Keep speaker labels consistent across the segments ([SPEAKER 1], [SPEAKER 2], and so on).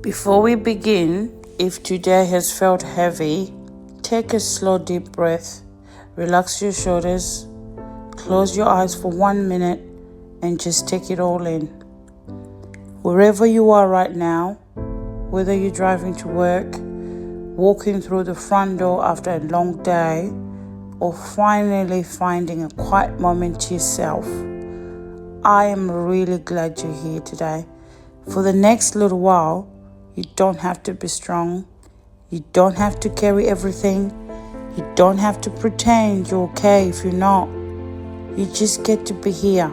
[SPEAKER 1] Before we begin, if today has felt heavy, take a slow deep breath, relax your shoulders, close your eyes for 1 minute and just take it all in. Wherever you are right now, whether you're driving to work, walking through the front door after a long day, or finally finding a quiet moment to yourself, I am really glad you're here today. For the next little while, you don't have to be strong. You don't have to carry everything. You don't have to pretend you're okay if you're not. You just get to be here.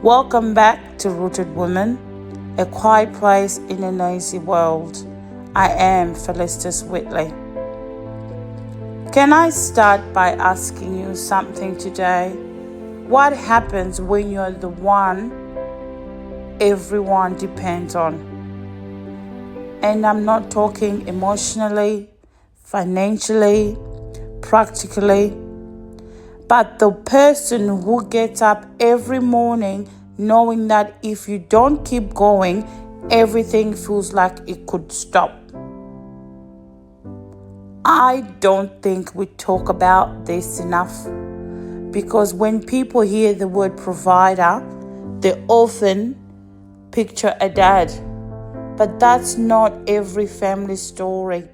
[SPEAKER 1] Welcome back to Rooted Women, a quiet place in a noisy world. I am Felicitas Whitley. Can I start by asking you something today? What happens when you're the one everyone depends on? And I'm not talking emotionally, financially, practically, but the person who gets up every morning knowing that if you don't keep going, everything feels like it could stop. I don't think we talk about this enough, because when people hear the word provider, they often picture a dad. But that's not every family story.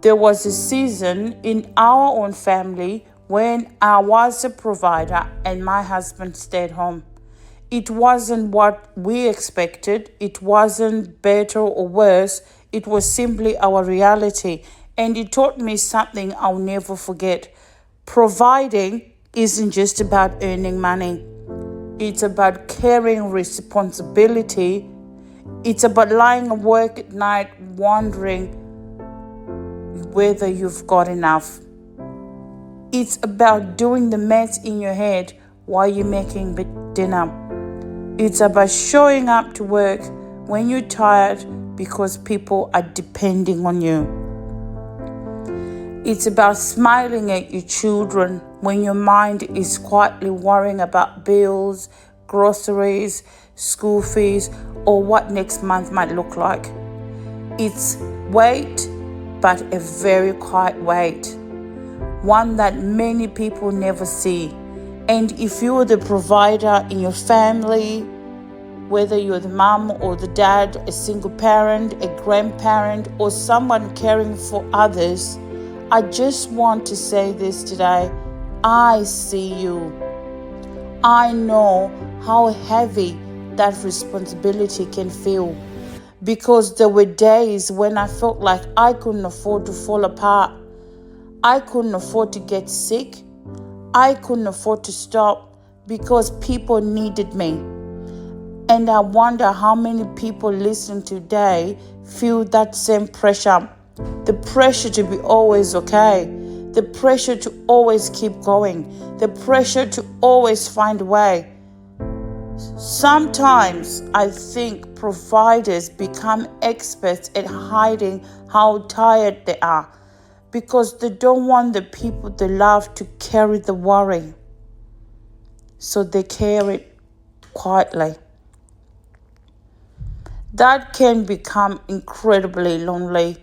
[SPEAKER 1] There was a season in our own family when I was a provider and my husband stayed home. It wasn't what we expected. It wasn't better or worse. It was simply our reality. And it taught me something I'll never forget. Providing isn't just about earning money. It's about carrying responsibility. It's about lying awake at night wondering whether you've got enough. It's about doing the maths in your head while you're making dinner. It's about showing up to work when you're tired because people are depending on you. It's about smiling at your children when your mind is quietly worrying about bills, groceries, school fees, or what next month might look like. It's wait, but a very quiet wait, one that many people never see. And if you're the provider in your family, whether you're the mom or the dad, a single parent, a grandparent, or someone caring for others, I just want to say this today. I see you. I know how heavy that responsibility can feel, because there were days when I felt like I couldn't afford to fall apart. I couldn't afford to get sick. I couldn't afford to stop because people needed me. And I wonder how many people listening today feel that same pressure. The pressure to be always okay. The pressure to always keep going. The pressure to always find a way. Sometimes I think providers become experts at hiding how tired they are because they don't want the people they love to carry the worry. So they carry it quietly. That can become incredibly lonely.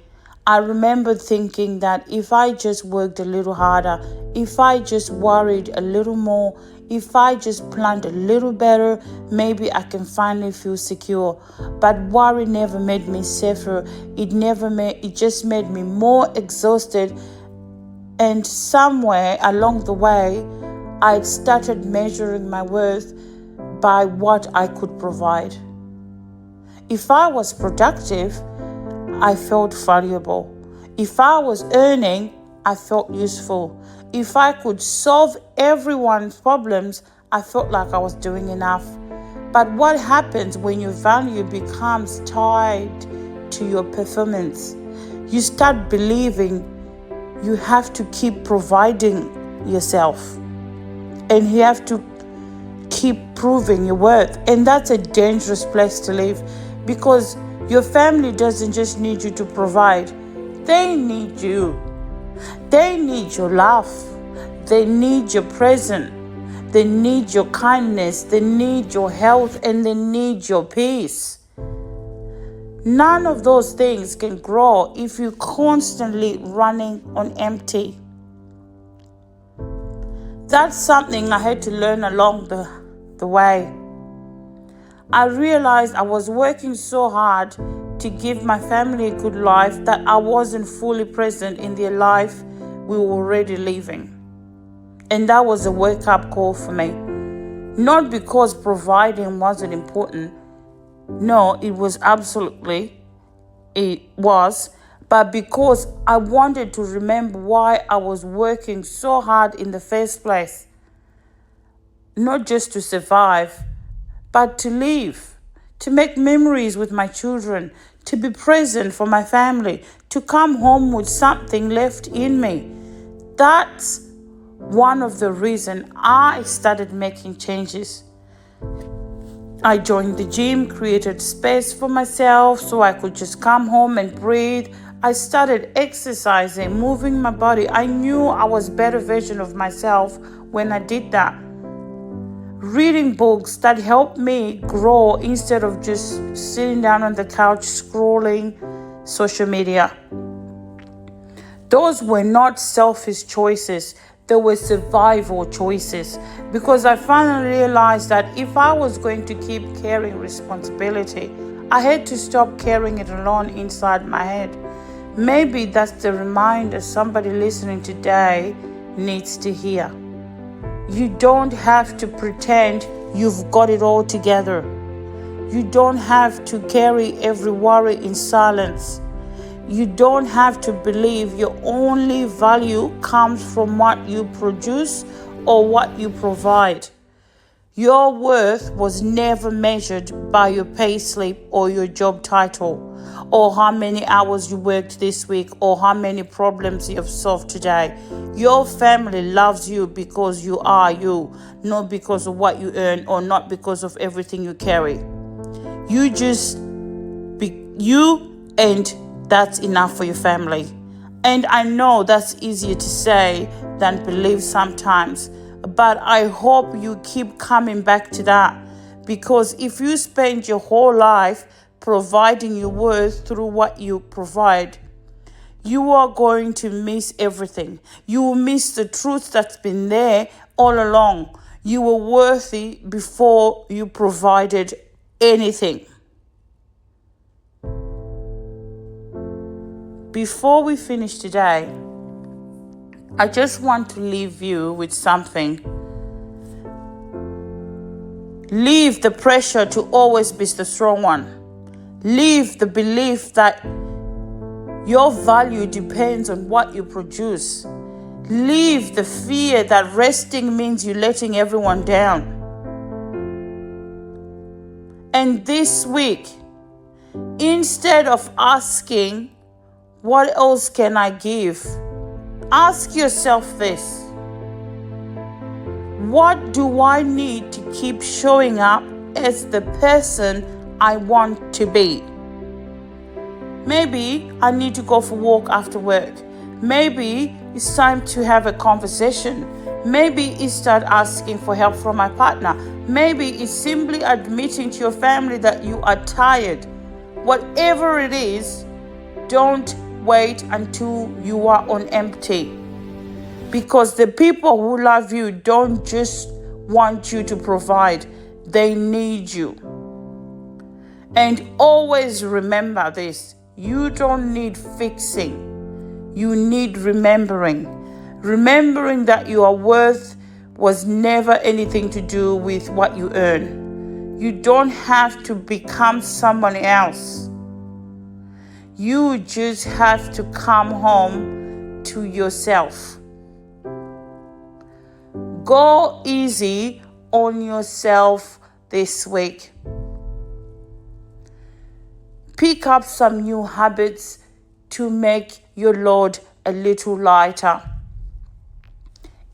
[SPEAKER 1] I remember thinking that if I just worked a little harder, if I just worried a little more, if I just planned a little better, maybe I can finally feel secure. But worry never made me safer. It just made me more exhausted. And somewhere along the way, I started measuring my worth by what I could provide. If I was productive, I felt valuable. If I was earning, I felt useful. If I could solve everyone's problems, I felt like I was doing enough. But what happens when your value becomes tied to your performance? You start believing you have to keep providing yourself, and you have to keep proving your worth. And that's a dangerous place to live, because your family doesn't just need you to provide. They need you. They need your love. They need your presence. They need your kindness, they need your health, and they need your peace. None of those things can grow if you're constantly running on empty. That's something I had to learn along the way. I realized I was working so hard to give my family a good life that I wasn't fully present in their life we were already living. And that was a wake-up call for me. Not because providing wasn't important. No, it was, but because I wanted to remember why I was working so hard in the first place. Not just to survive, but to live, to make memories with my children, to be present for my family, to come home with something left in me. That's one of the reasons I started making changes. I joined the gym, created space for myself so I could just come home and breathe. I started exercising, moving my body. I knew I was a better version of myself when I did that. Reading books that helped me grow instead of just sitting down on the couch scrolling social media. Those were not selfish choices. They were survival choices, because I finally realized that if I was going to keep carrying responsibility, I had to stop carrying it alone inside my head. Maybe that's the reminder somebody listening today needs to hear. You don't have to pretend you've got it all together. You don't have to carry every worry in silence. You don't have to believe your only value comes from what you produce or what you provide. Your worth was never measured by your pay slip or your job title, or how many hours you worked this week, or how many problems you have solved today. Your family loves you because you are you, not because of what you earn or not because of everything you carry. You just be you, and that's enough for your family. And I know that's easier to say than believe sometimes, but I hope you keep coming back to that, because if you spend your whole life providing your worth through what you provide, you are going to miss everything. You will miss the truth that's been there all along. You were worthy before you provided anything. Before we finish today, I just want to leave you with something. Leave the pressure to always be the strong one. Leave the belief that your value depends on what you produce. Leave the fear that resting means you're letting everyone down. And this week, instead of asking, what else can I give? Ask yourself this. What do I need to keep showing up as the person I want to be? Maybe I need to go for a walk after work. Maybe it's time to have a conversation. Maybe it's start asking for help from my partner. Maybe it's simply admitting to your family that you are tired. Whatever it is, don't wait until you are on empty. Because the people who love you don't just want you to provide, they need you. And always remember this, you don't need fixing, you need remembering. Remembering that your worth was never anything to do with what you earn. You don't have to become someone else. You just have to come home to yourself. Go easy on yourself this week. Pick up some new habits to make your load a little lighter.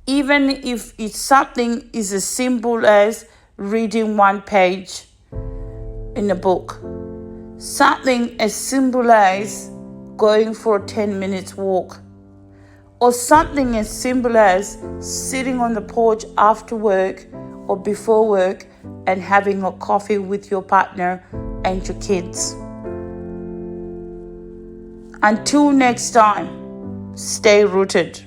[SPEAKER 1] Even if it's something as simple as reading one page in a book. Something as simple as going for a 10 minutes walk. or something as simple as sitting on the porch after work or before work and having a coffee with your partner and your kids. Until next time, stay rooted.